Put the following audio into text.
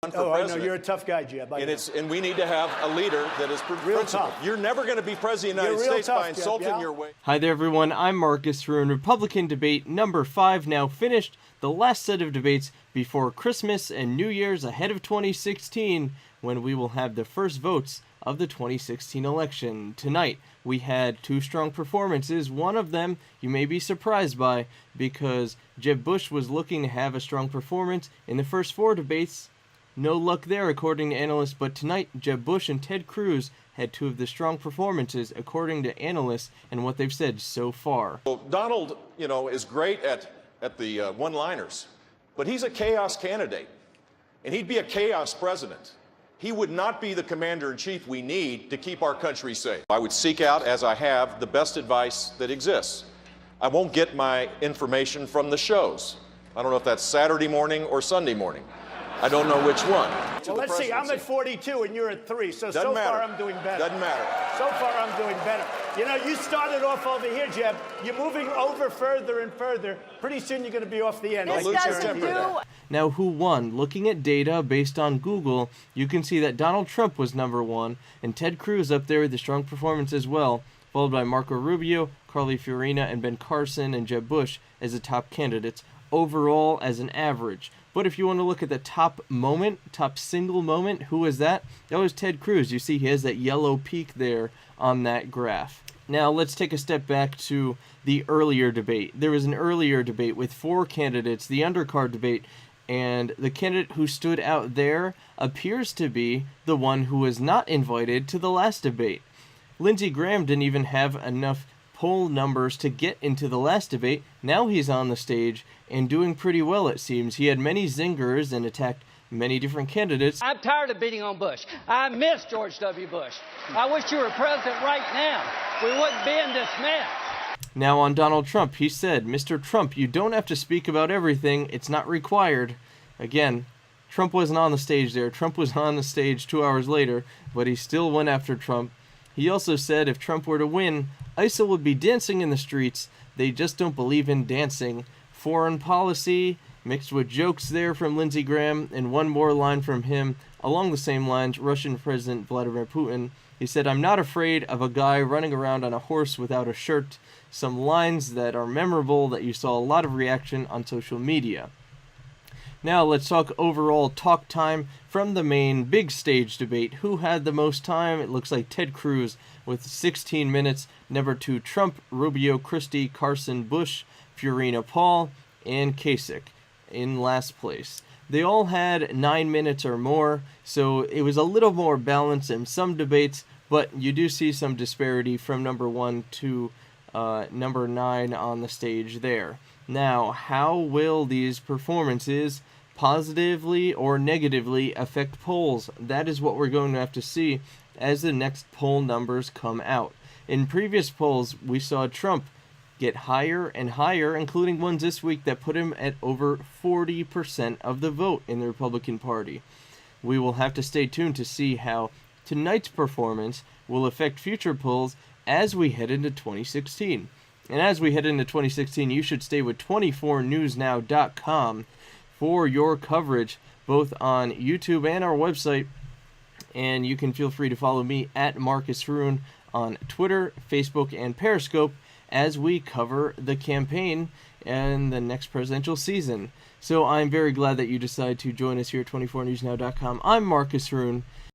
for Oh, I know. president. You're a tough guy, Jeb. And we need to have a leader that is principled. tough. You're never going to be president of the United You're real States tough, by Jeb, insulting yeah? your way. Hi there, everyone. I'm Marcus Ruin. Republican debate number 5 now finished. The last set of debates before Christmas and New Year's ahead of 2016, when we will have the first votes of the 2016 election. Tonight, we had 2 strong performances. One of them you may be surprised by, because Jeb Bush was looking to have a strong performance in the first 4 debates. No luck there, according to analysts, but tonight, Jeb Bush and Ted Cruz had 2 of the strong performances, according to analysts, and what they've said so far. Well, Donald, is great at the one-liners, but he's a chaos candidate, and he'd be a chaos president. He would not be the commander-in-chief we need to keep our country safe. I would seek out, as I have, the best advice that exists. I won't get my information from the shows. I don't know if that's Saturday morning or Sunday morning. I don't know which one. Well, let's see. I'm at 42 and you're at 3. So Doesn't matter. far I'm doing better. Doesn't matter. So far I'm doing better. You started off over here, Jeb. You're moving over further and further. Pretty soon you're going to be off the end. This lose your doesn't temper do. there. Now, who won? Looking at data based on Google, you can see that Donald Trump was number 1, and Ted Cruz up there with a strong performance as well, followed by Marco Rubio, Carly Fiorina, and Ben Carson and Jeb Bush as the top candidates, overall as an average. But if you want to look at the top single moment, who was that? That was Ted Cruz. You see he has that yellow peak there on that graph. Now, let's take a step back to the earlier debate. There was an earlier debate with 4 candidates, the undercard debate, and the candidate who stood out there appears to be the one who was not invited to the last debate. Lindsey Graham didn't even have enough poll numbers to get into the last debate. Now he's on the stage and doing pretty well, it seems. He had many zingers and attacked many different candidates. I'm tired of beating on Bush. I miss George W. Bush. I wish you were president right now. We wouldn't be in this mess. Now on Donald Trump, he said, "Mr. Trump, you don't have to speak about everything. It's not required." Again, Trump wasn't on the stage there. Trump was on the stage 2 hours later, but he still went after Trump. He also said if Trump were to win, ISIL would be dancing in the streets. They just don't believe in dancing. Foreign policy, mixed with jokes there from Lindsey Graham, and one more line from him along the same lines, Russian President Vladimir Putin. He said, "I'm not afraid of a guy running around on a horse without a shirt." Some lines that are memorable that you saw a lot of reaction on social media. Now let's talk overall talk time from the main big stage debate. Who had the most time? It looks like Ted Cruz with 16 minutes. Number 2, Trump, Rubio, Christie, Carson, Bush, Fiorina, Paul, and Kasich in last place. They all had 9 minutes or more, so it was a little more balanced in some debates, but you do see some disparity from number 1 to number 9 on the stage there. Now, how will these performances positively or negatively affect polls? That is what we're going to have to see as the next poll numbers come out. In previous polls, we saw Trump get higher and higher, including ones this week that put him at over 40% of the vote in the Republican Party. We will have to stay tuned to see how tonight's performance will affect future polls as we head into 2016. And as we head into 2016, you should stay with 24newsnow.com for your coverage, both on YouTube and our website. And you can feel free to follow me at Marcus Ruin on Twitter, Facebook, and Periscope as we cover the campaign and the next presidential season. So I'm very glad that you decided to join us here at 24newsnow.com. I'm Marcus Ruin.